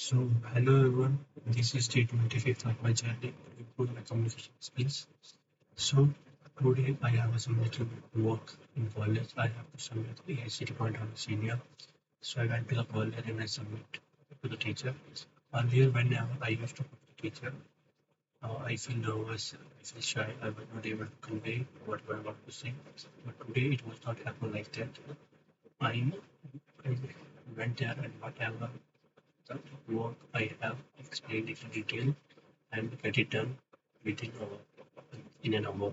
So, hello everyone. This is day 25th of my journey to improve my communication skills. So, today I have a submitted work in college. I have to submit the AICT point on the senior. So, I went to the college and I submit to the teacher. Earlier, whenever I used to go to the teacher, I feel nervous, I feel shy, I was not able to convey what I want to say. But today it was not happen like that. I, I went there and whatever the work I have explained it in detail and get it done within in an hour.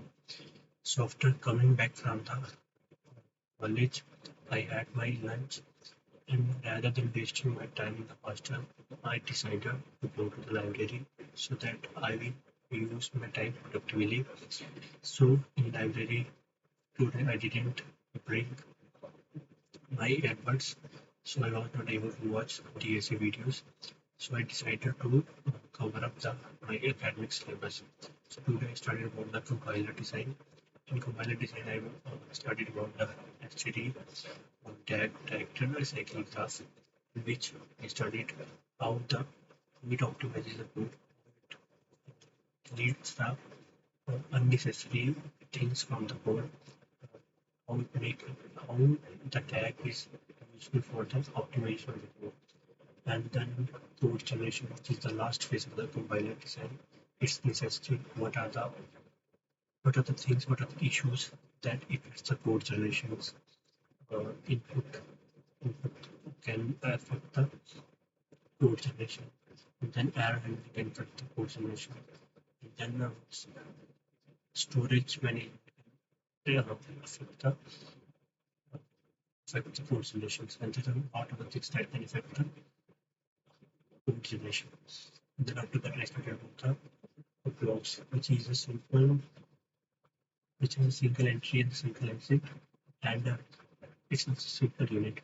So after coming back from the college, I had my lunch and rather than wasting my time in the hostel, I decided to go to the library so that I will use my time productively. So in library today I didn't bring my earbuds, so I was not able to watch DSA videos. So I decided to cover up my academic syllabus. So today I studied about the compiler design. In compiler design, I studied about the STD, tag, director, cycling class, in which I studied how it optimizes the code, deletes the unnecessary things from the code, how it make how the tag is useful for the optimization of the code. And then code generation, which is the last phase of the compiler design. Its necessity, what are the things, what are the issues that affects the code generations. Input can affect the code generation, and then error handling can affect the code generation, and then storage management affect the affect the code generations, and these are part of the things that can affect the code generation. And then after that, I started about the blocks, which is a single entry and single exit, and it's a simple unit.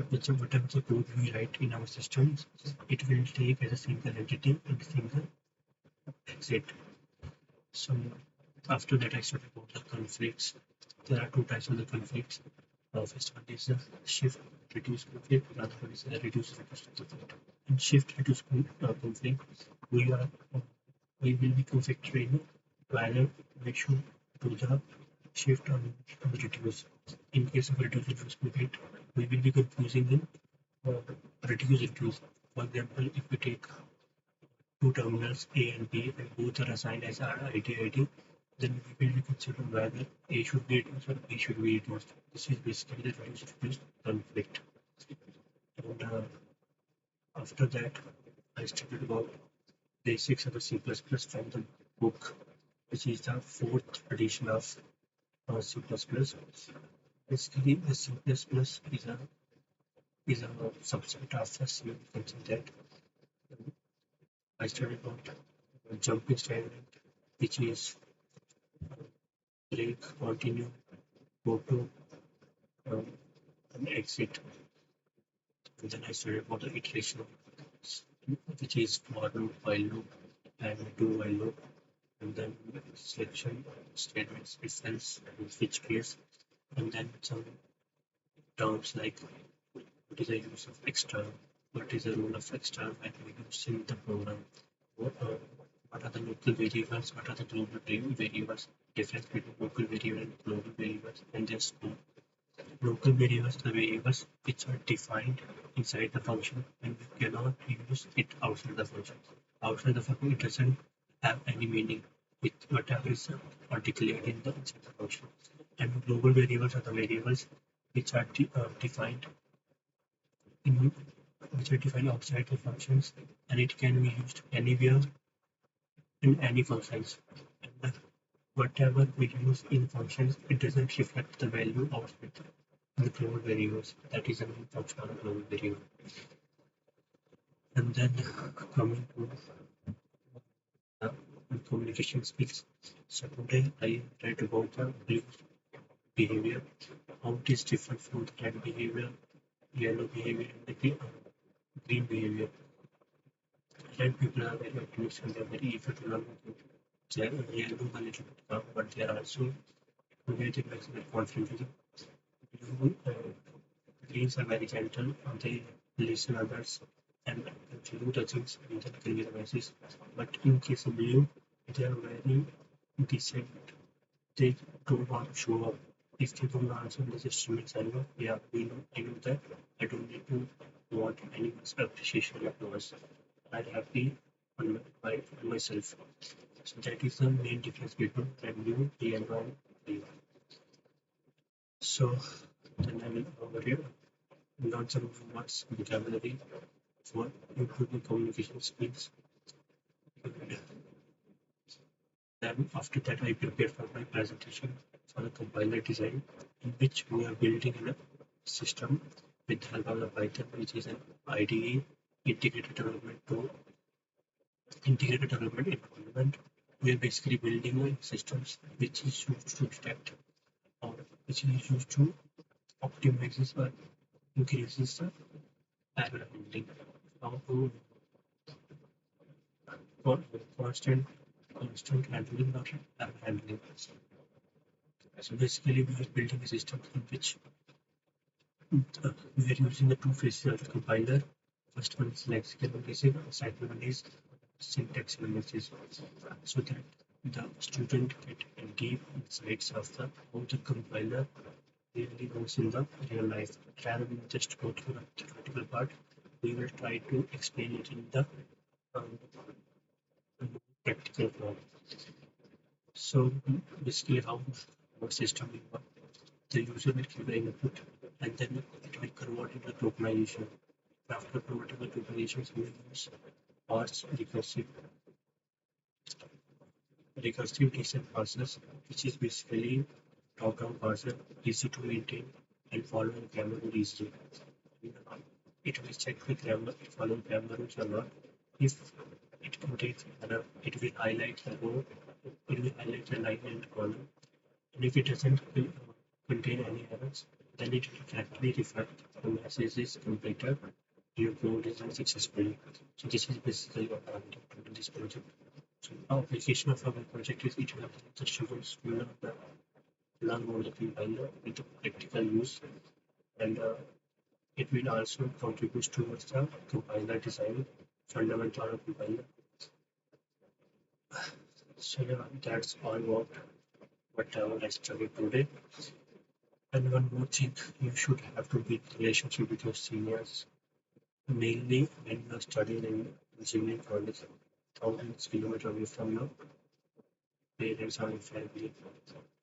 Whatever the code we write in our systems, it will take as a single entity and a single exit. So after that, I started about the conflicts. There are two types of the conflicts. First one is the shift reduce conflict, the other one is the reduce reduce conflict. In shift reduce conflict, we are we will be conflicted rather make sure to the shift on reduce. In case of reduce reduce conflict, we will be confusing in reduce reduce. For example, if we take two terminals A and B and both are assigned as ID, then we will consider whether A should be reduced or B should be reduced. This is basically the reduce conflict. And after that, I studied about basics of the C++ from the book, which is the fourth edition of C++. Basically, the C++ is a subset of the C. You can see that I studied about jumping standard, which is break, continue, go to um, and exit. And then I studied about the iteration, which is for loop, while loop, and do while loop, and then selection statements, if else, and switch case, and then some terms like what is the use of external, what is the role of external when we use in the program, what, uh, what are the local variables, what are the global variables, difference between local variable and global variables, and their scope. Local variables are variables which are defined inside the function and we cannot use it outside the function. Outside the function, it doesn't have any meaning with whatever is declared in the inside the function. And global variables are the variables which are defined in which are defined outside the functions, and it can be used anywhere in any functions. And whatever we use in functions, it doesn't reflect the value outside the global variables. That is a function of global variable. And then coming to the communication skills. So today I read about the blue behavior, how it is different from the red behavior, yellow behavior, and the green behavior. Red people are very optimistic and they're very eager to learn. They are a little bit calm, but they are also very confident. Blue, greens are very gentle, they listen others and to do the things in the career basis. But in case of you, they are very decent. They don't want to show up. If they don't answer the instruments, I know, yeah, we know, I know that. I don't need to want anyone's appreciation of yours. I'm happy on myself. So that is the main difference between you, me, and you. So then I will learn some words, vocabulary for improving communication skills. And then after that, I prepare for my presentation for the compiler design, in which we are building a system with the help of the Python, which is an IDE, integrated development tool, integrated development environment. We are basically building systems which is used to detect or which is used to optimize or increases the error handling. How to for constant handling or error handling. So basically, we are building a system in which we are using the two phases of the compiler. First one is lexical analysis, second one is syntax analysis, so that the student get deep insights of the how the compiler really goes in the real life. Rather than just go through the theoretical part, we will try to explain it in the um, practical form. So basically, how our system will work. The user will give the input and then it will convert into tokenization. After converting the tokenization, we use parse recursive descent parsers, which is basically top-down parser, easy to maintain and follow grammar rule easily. It will check the grammar, follow grammar rules or not. If it contains error, it will highlight the row, it will highlight the line and column. And if it doesn't contain any errors, then it will correctly reflect the message is completed. Your code is run successfully. So this is basically what I'm doing to this project. So our application of our project is it will help the students to learn more the compiler with the practical use, and it will also contribute towards the compiler design, fundamental of compiler. So yeah, that's all what I studied today. And one more thing, you should have to build relationship with your seniors, mainly when you are studying in engineering college, thousands of kilometers away from your parents or your family,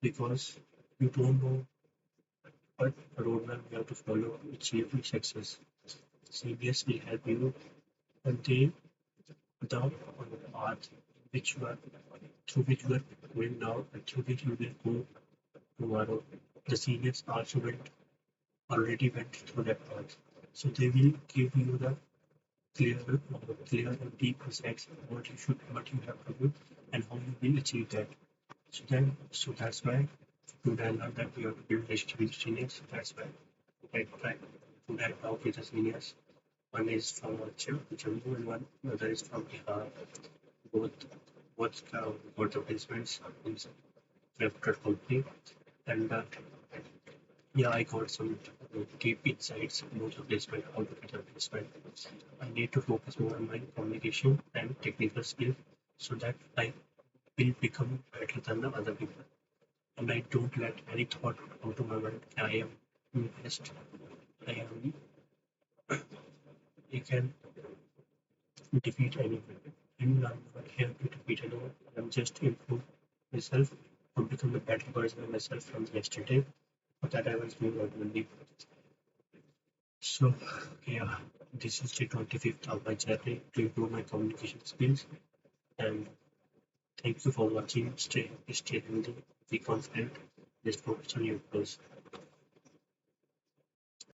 because you don't know what roadmap you have to follow to achieve your success. CBS will help you until the path which you are through which you are going now and through which you will go tomorrow. The seniors also already went through that path. So they will give you the clear and deep insights what you have to do and how you will achieve that. So that's why today I learned that we have to build relationship with seniors. That's why I try to I talk with the seniors. One is from Jammu and one other is from Bihar. Both got the placements in reputed company, and yeah, I got some deep insights about the placement, how to get a placement. I need to focus more on my communication and technical skill so that I will become better than the other people. And I don't let any thought come to my mind. I am best. I am. I can defeat anyone. I'm not here to defeat anyone. I'm just improve myself to become a better version of myself from yesterday. But that I was doing ultimately. So yeah, this is the 25th of my journey to improve my communication skills. And thank you for watching. Stay healthy, be confident, just focus on your goals.